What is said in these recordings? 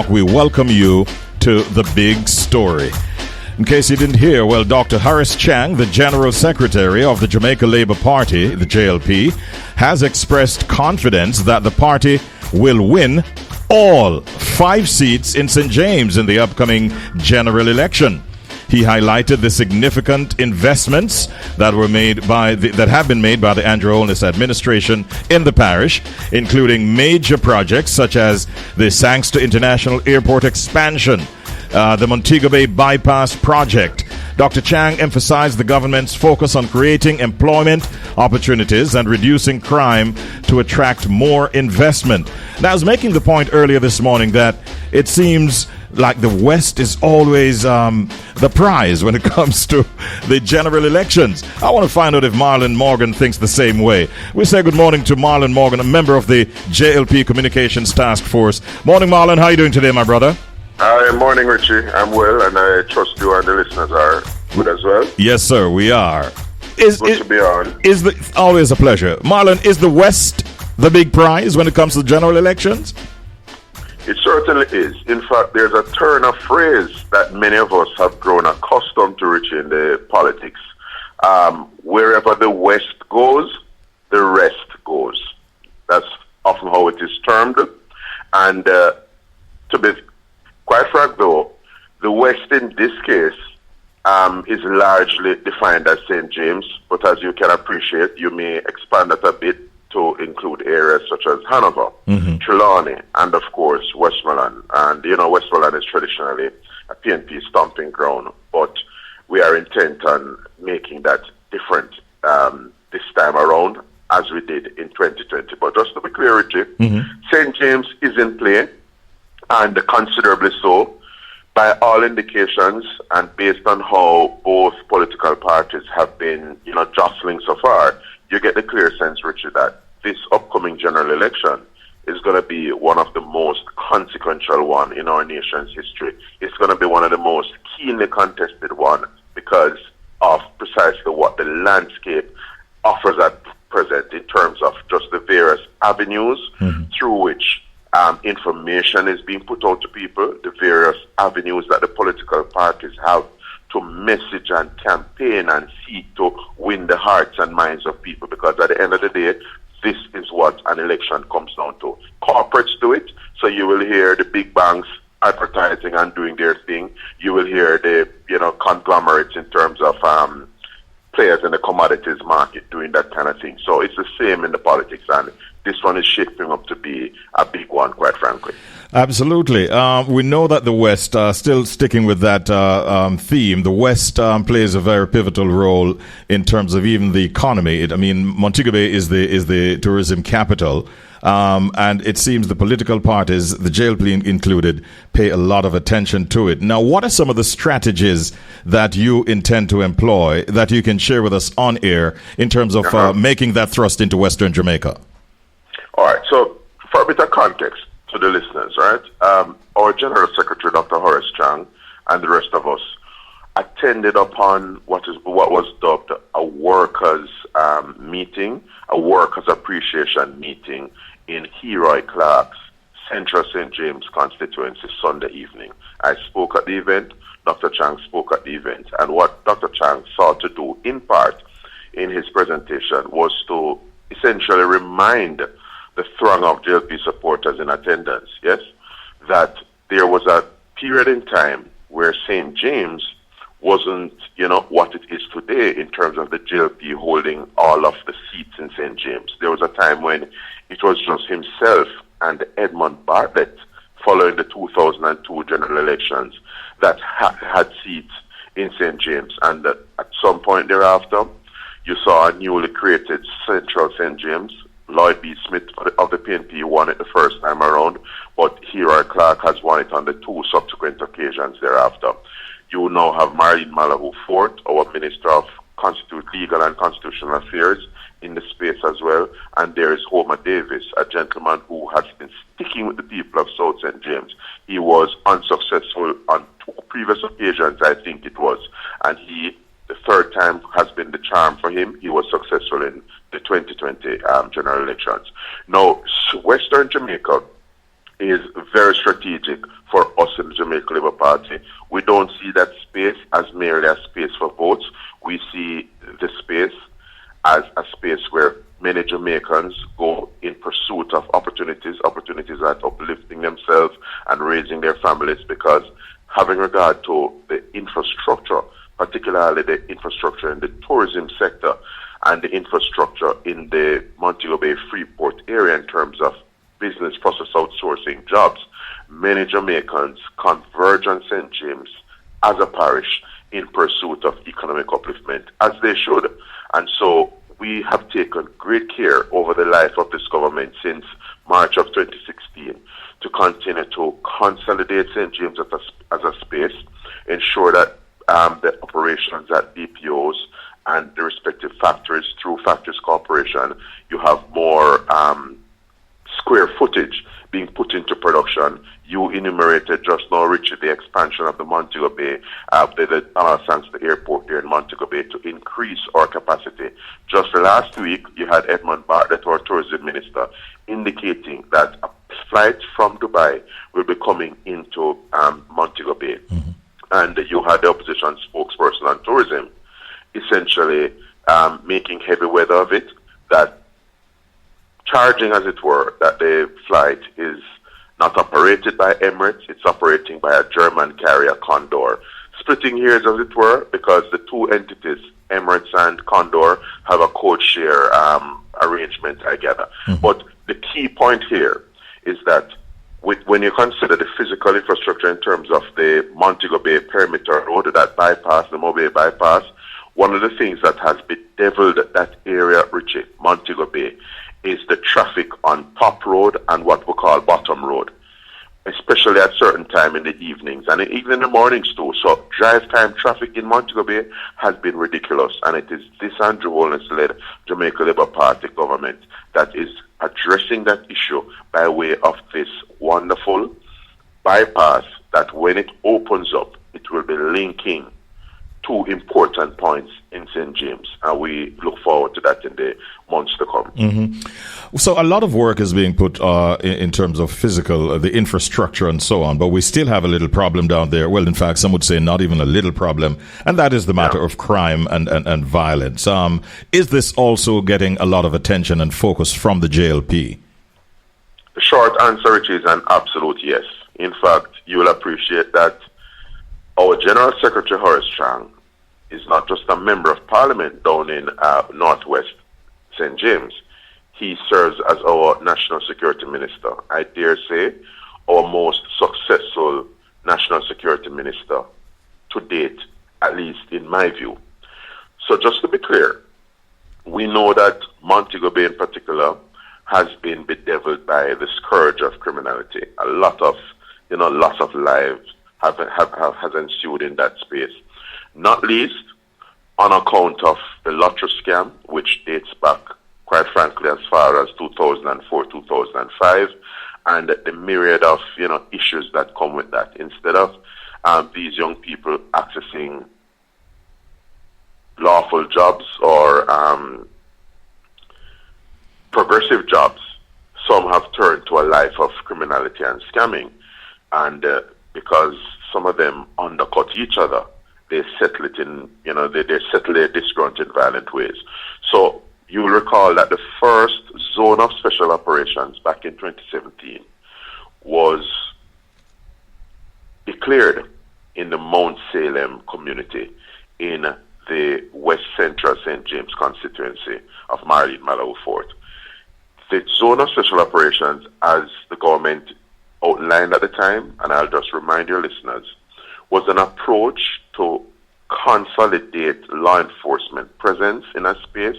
We welcome you to the big story. In case you didn't hear, well, Dr. Horace Chang, the General Secretary of the Jamaica Labour Party, the JLP, has expressed confidence that the party will win all 5 seats in St. James in the upcoming general election. He highlighted the significant investments that have been made by the Andrew Holness administration in the parish, including major projects such as the Sangster International Airport expansion, the Montego Bay Bypass project. Dr. Chang emphasized the government's focus on creating employment opportunities and reducing crime to attract more investment. Now, I was making the point earlier this morning that it seems like the West is always the prize when it comes to the general elections. I want to find out if Marlon Morgan thinks the same way. We say good morning to Marlon Morgan, a member of the JLP Communications Task Force. Morning, Marlon. How are you doing today, my brother? Morning, Richie. I'm well, and I trust you and the listeners are good as well. Yes, sir, we are. Good to be on. Always a pleasure. Marlon, is the West the big prize when it comes to general elections? It certainly is. In fact, there's a turn of phrase that many of us have grown accustomed to, Richie, in the politics. Wherever the West goes, the rest goes. That's often how it is termed. And to be quite frank, though, the West in this case is largely defined as St. James, but as you can appreciate, you may expand that a bit to include areas such as Hanover, Trelawney, and of course Westmoreland. And Westmoreland is traditionally a PNP stomping ground, but we are intent on making that different this time around as we did in 2020. But just to be clear, Richie, St. James is in play, and considerably so. By all indications, and based on how both political parties have been, jostling so far, you get the clear sense, Richard, that this upcoming general election is going to be one of the most consequential one in our nation's history. It's going to be one of the most keenly contested one because of precisely what the landscape offers at present in terms of just the various avenues through which information is being put out to people, the various avenues that the political parties have to message and campaign and seek to win the hearts and minds of people, because at the end of the day, this is what an election comes down to. Corporates do it, so you will hear the big banks advertising and doing their thing. You will hear the conglomerates in terms of players in the commodities market doing that kind of thing. So it's the same in the politics, and this one is shaping up to be a big one, quite frankly. Absolutely. We know that the West, still sticking with that theme, the West plays a very pivotal role in terms of even the economy. Montego Bay is the tourism capital, and it seems the political parties, the JLP included, pay a lot of attention to it. Now, what are some of the strategies that you intend to employ that you can share with us on air in terms of making that thrust into Western Jamaica? All right, so for a bit of context to the listeners, right? Our General Secretary, Dr. Horace Chang, and the rest of us attended upon what was dubbed a workers' meeting, a workers' appreciation meeting in Heroy Clark's Central St. James constituency Sunday evening. I spoke at the event, Dr. Chang spoke at the event, and what Dr. Chang sought to do in part in his presentation was to essentially remind the throng of JLP supporters in attendance, yes, that there was a period in time where St. James wasn't, what it is today in terms of the JLP holding all of the seats in St. James. There was a time when it was just himself and Edmund Bartlett following the 2002 general elections that had seats in St. James. And at some point thereafter, you saw a newly created Central St. James. Lloyd B. Smith of the PNP won it the first time around, but Heroy Clark has won it on the 2 subsequent occasions thereafter. You now have Marlon Morgan, our Minister of Legal and Constitutional Affairs, in the space as well, and there is Homer Davis, a gentleman who has been sticking with the people of South St. James. He was unsuccessful on 2 previous occasions, I think it was, and the third time has been the charm for him. He was successful in the 2020 general elections. Now, Western Jamaica is very strategic for us in the Jamaica Labour Party. We don't see that space as merely a space for votes. We see the space as a space where many Jamaicans go in pursuit of opportunities at uplifting themselves and raising their families, because having regard to the infrastructure, particularly the infrastructure in the tourism sector and the infrastructure in the Montego Bay Freeport area in terms of business process outsourcing jobs, many Jamaicans converge on St. James as a parish in pursuit of economic upliftment, as they should. And so we have taken great care over the life of this government since March of 2016 to continue to consolidate St. James as a space, ensure that the operations at DPOs and the respective factories, through Factories Corporation, you have more square footage being put into production. You enumerated just now, Richard, the expansion of the Montego Bay, the Donald Sankster Airport there in Montego Bay to increase our capacity. Just last week, you had Edmund Bartlett, our tourism minister, indicating that a flight from Dubai will be coming into Montego Bay. Mm-hmm. And you had the opposition spokesperson on tourism essentially making heavy weather of it, that charging, as it were, that the flight is not operated by Emirates, it's operating by a German carrier, Condor. Splitting hairs, as it were, because the two entities, Emirates and Condor, have a code share arrangement, I gather. Mm-hmm. But the key point here is that when you consider the physical infrastructure in terms of the Montego Bay perimeter road, that bypass, the Mobay bypass, one of the things that has bedeviled that area, Richie, Montego Bay, is the traffic on Top Road and what we call Bottom Road, especially at certain time in the evenings and even in the mornings too. So drive time traffic in Montego Bay has been ridiculous, and it is this Andrew Holness-led Jamaica Labour Party government that is addressing that issue by way of this wonderful bypass that when it opens up, it will be linking two important points in St. James, and we look forward to that in the months to come. Mm-hmm. So a lot of work is being put in terms of physical, the infrastructure and so on, but we still have a little problem down there. Well, in fact, some would say not even a little problem, and that is the matter of crime and violence. Is this also getting a lot of attention and focus from the JLP? The short answer, Rich, is an absolute yes. In fact, you will appreciate that our General Secretary, Horace Chang, is not just a member of Parliament down in Northwest St. James. He serves as our National Security Minister. I dare say our most successful National Security Minister to date, at least in my view. So just to be clear, we know that Montego Bay in particular has been bedeviled by the scourge of criminality. A lot of, loss of lives has ensued in that space, not least on account of the lottery scam, which dates back, quite frankly, as far as 2004, 2005, and the myriad of issues that come with that. Instead of these young people accessing lawful jobs or progressive jobs, some have turned to a life of criminality and scamming, and because some of them undercut each other, they settle it in, they settle their disgruntled in violent ways. So you will recall that the first zone of special operations back in 2017 was declared in the Mount Salem community in the West Central St. James constituency of Marlon Morgan Fort. The zone of special operations, as the government outlined at the time, and I'll just remind your listeners, was an approach to consolidate law enforcement presence in a space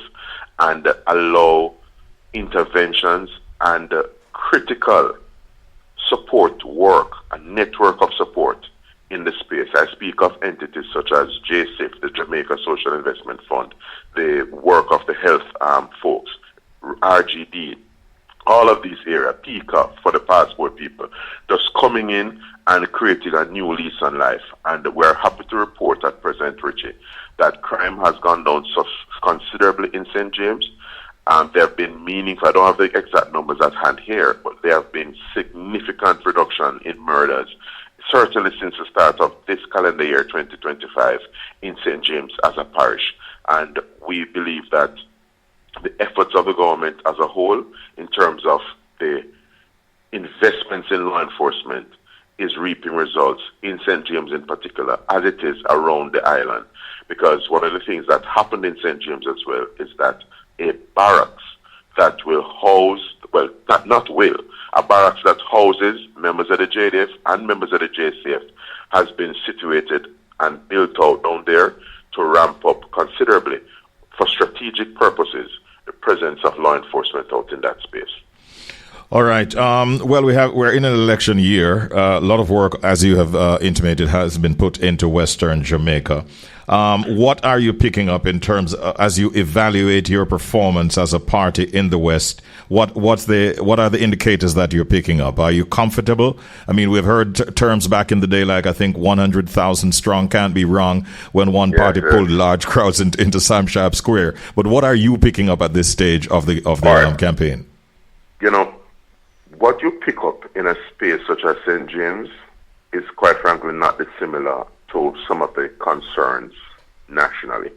and allow interventions and critical support work, a network of support in the space. I speak of entities such as JSIF, the Jamaica Social Investment Fund, the work of the health folks, RGD, all of these areas, PICA for the passport people, just coming in and creating a new lease on life. And we're happy to report at present, Richie, that crime has gone down so considerably in St. James, There have been meaningful, I don't have the exact numbers at hand here, but there have been significant reduction in murders, certainly since the start of this calendar year, 2025, in St. James as a parish. And we believe that the efforts of the government as a whole, in terms of the investments in law enforcement, is reaping results in St. James in particular, as it is around the island. Because one of the things that happened in St. James as well is that a barracks that will house, well, a barracks that houses members of the JDF and members of the JCF has been situated and built out down there to ramp up considerably for strategic purposes the presence of law enforcement out in that space. All right. Well, we're in an election year. A lot of work, as you have intimated, has been put into Western Jamaica. What are you picking up in terms as you evaluate your performance as a party in the West? What are the indicators that you're picking up? Are you comfortable? I mean, we've heard terms back in the day like I think 100,000 strong can't be wrong when one party pulled large crowds into Sam Sharp Square. But what are you picking up at this stage of the campaign? You know, what you pick up in a space such as St. James is quite frankly not dissimilar to some of the concerns nationally.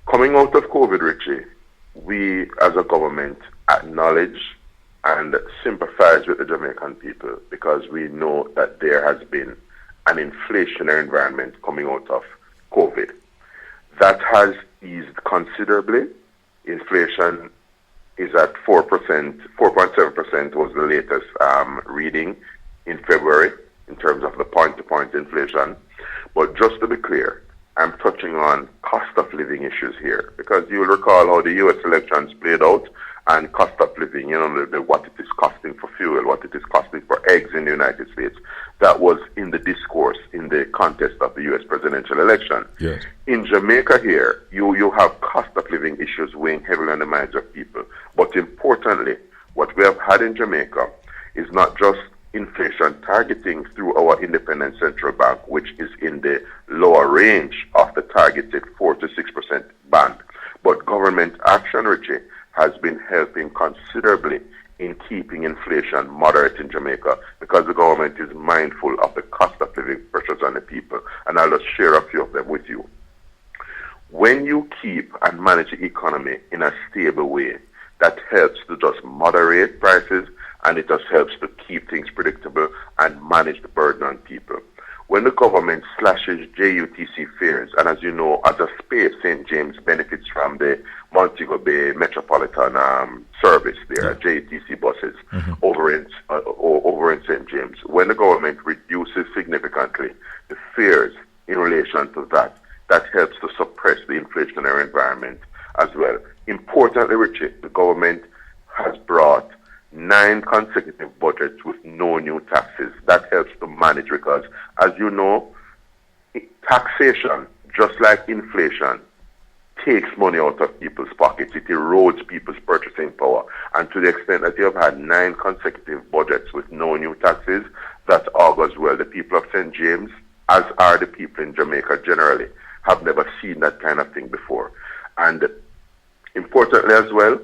Coming out of COVID, Richie, we as a government acknowledge and sympathize with the Jamaican people because we know that there has been an inflationary environment coming out of COVID. That has eased considerably. Inflation is at 4%, 4.7% was the latest reading in February in terms of the point-to-point inflation. But just to be clear, I'm touching on cost of living issues here because you'll recall how the U.S. elections played out and cost of living, you know, what it is costing for fuel, what it is costing for eggs in the United States. That was in the discourse in the contest of the U.S. presidential election. Yes. In Jamaica here, you have cost of living issues weighing heavily on the minds of people. But importantly, what we have had in Jamaica is not just inflation targeting through our independent central bank, which is in the lower range of the targeted 4 to 6% band, but government action, Richie, has been helping considerably in keeping inflation moderate in Jamaica because the government is mindful of the cost of living pressures on the people. And I'll just share a few of them with you. When you keep and manage the economy in a stable way, that helps to just moderate prices and it just helps to keep things predictable and manage the burden on people. When the government slashes JUTC fares, and as you know, as a space, St. James benefits from the Montego Bay Metropolitan service there, JUTC buses, over in St. James. When the government reduces significantly the fares in relation to that, that helps to suppress the inflationary environment as well. Importantly, Richie, the government has brought 9 consecutive budgets with no new taxes. That helps to manage because, as you know, taxation, just like inflation, takes money out of people's pockets. It erodes people's purchasing power. And to the extent that you have had 9 consecutive budgets with no new taxes, that augurs well. The people of St. James, as are the people in Jamaica generally, have never seen that kind of thing before. And importantly as well,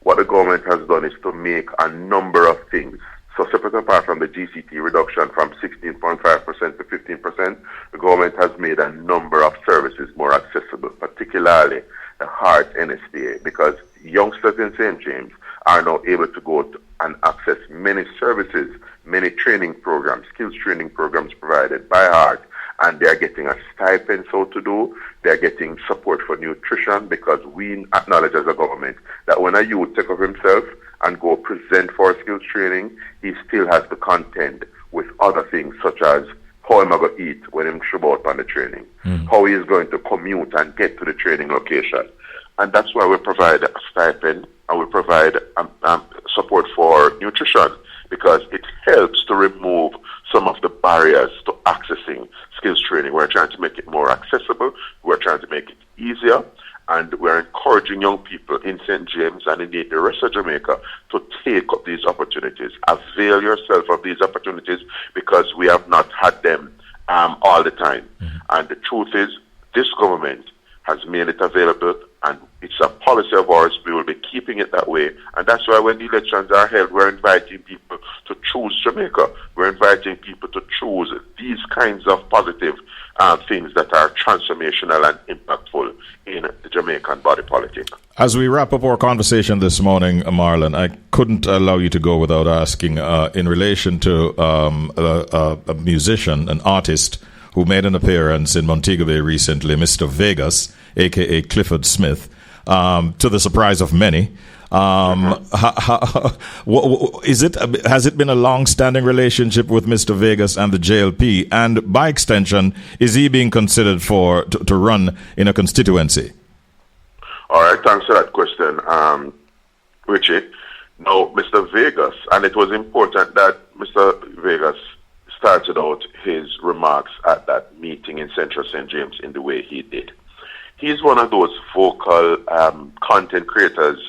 what the government has done is to make a number of things. So separate apart from the GCT reduction from 16.5% to 15%, the government has made a number of services more accessible, particularly the HEART NSDA, because youngsters in St. James are now able to go to and access many services, many training programs, skills training programs provided by HEART, and they are getting a stipend so to do. They are getting support for nutrition because we acknowledge as a government that when a youth take of himself and go present for skills training, he still has to contend with other things such as how am I going to eat when I'm show out on the training, how he is going to commute and get to the training location. And that's why we provide a stipend and we provide support for nutrition because it helps to remove some of the barriers to accessing skills training. We're trying to make it more accessible. We're trying to make it easier. And we're encouraging young people in St. James and indeed the rest of Jamaica to take up these opportunities. Avail yourself of these opportunities because we have not had them all the time. And the truth is, this government has made it available and it's a policy of ours. We will be why when the elections are held, we're inviting people to choose Jamaica. We're inviting people to choose these kinds of positive things that are transformational and impactful in the Jamaican body politic. As we wrap up our conversation this morning, Marlon, I couldn't allow you to go without asking, in relation to a musician, an artist who made an appearance in Montego Bay recently, Mr. Vegas, a.k.a. Clifford Smith, to the surprise of many. Has it been a long-standing relationship with Mr. Vegas and the JLP? And by extension, is he being considered to run in a constituency? All right, thanks for that question, Richie. Now, Mr. Vegas, and it was important that Mr. Vegas started out his remarks at that meeting in Central St. James in the way he did. He's one of those vocal content creators,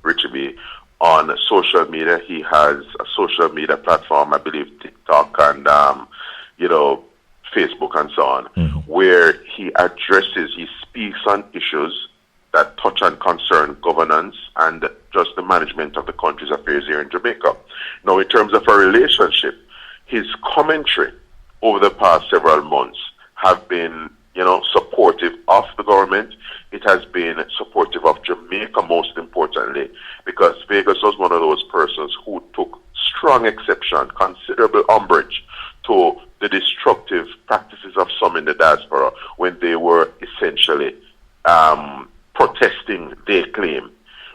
Richie B, on social media. He has a social media platform, I believe TikTok and, Facebook and so on, where he speaks on issues that touch and concern governance and just the management of the country's affairs here in Jamaica. Now, in terms of a relationship, his commentary over the past several months have been, supportive of the government. It has been supportive of Jamaica, most importantly, because Vegas was one of those persons who took strong exception, considerable umbrage to the destructive practices of some in the diaspora when they were essentially protesting, they claim,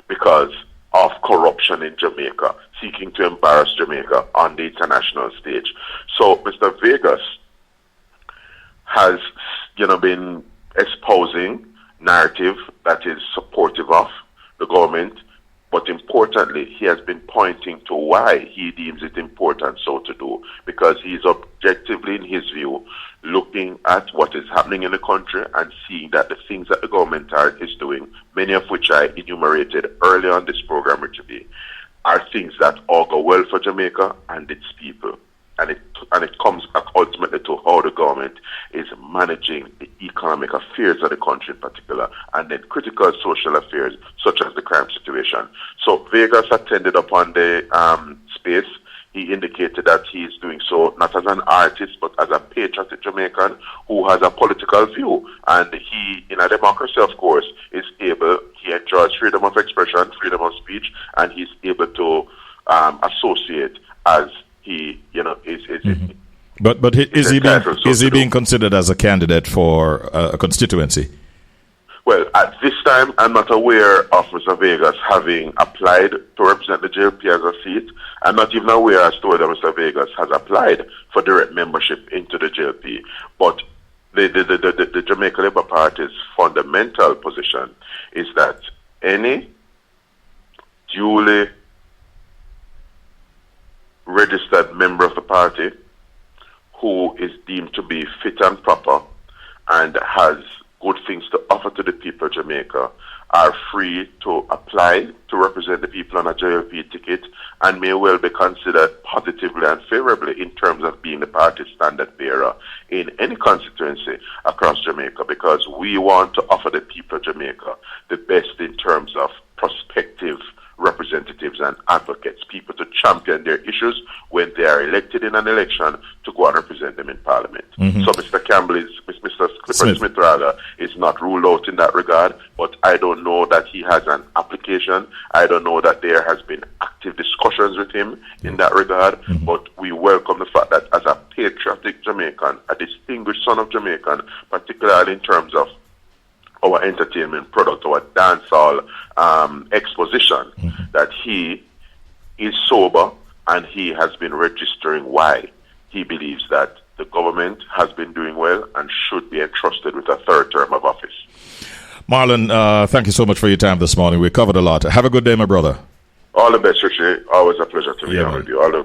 because of corruption in Jamaica, seeking to embarrass Jamaica on the international stage. So Mr. Vegas has, been espousing narrative that is supportive of the government, but importantly, he has been pointing to why he deems it important so to do, because he is objectively, in his view, looking at what is happening in the country and seeing that the things that the government is doing, many of which I enumerated earlier on this program, Richard, are things that augur well for Jamaica and its people. And it comes back ultimately to how the government is managing the economic affairs of the country in particular, and then critical social affairs such as the crime situation. So Vegas attended upon the space. He indicated that he is doing so not as an artist, but as a patriotic Jamaican who has a political view. And he, in a democracy, of course, he enjoys freedom of expression, freedom of speech, and he's able to associate as he, is. But is he being considered as a candidate for a constituency? Well, at this time, I'm not aware of Mr. Vegas having applied to represent the JLP as a seat. I'm not even aware as to whether Mr. Vegas has applied for direct membership into the JLP. But the Jamaica Labour Party's fundamental position is that any duly registered member of the party who is deemed to be fit and proper and has good things to offer to the people of Jamaica are free to apply to represent the people on a JLP ticket and may well be considered positively and favorably in terms of being the party's standard bearer in any constituency across Jamaica, because we want to offer the people of Jamaica the best in terms of prospective representatives and advocates, people to champion their issues when they are elected in an election to go and represent them in Parliament. So Mr. Mr. Clifford Smith rather, is not ruled out in that regard, but I don't know that he has an application. I don't know that there has been active discussions with him in that regard, but we welcome the fact that as a patriotic Jamaican, a distinguished son of Jamaican, particularly in terms of our entertainment product, our dancehall exposition, that he is sober and he has been registering why he believes that the government has been doing well and should be entrusted with a third term of office. Marlon, thank you so much for your time this morning. We covered a lot. Have a good day, my brother. All the best, Richie. Always a pleasure to be on with you. All the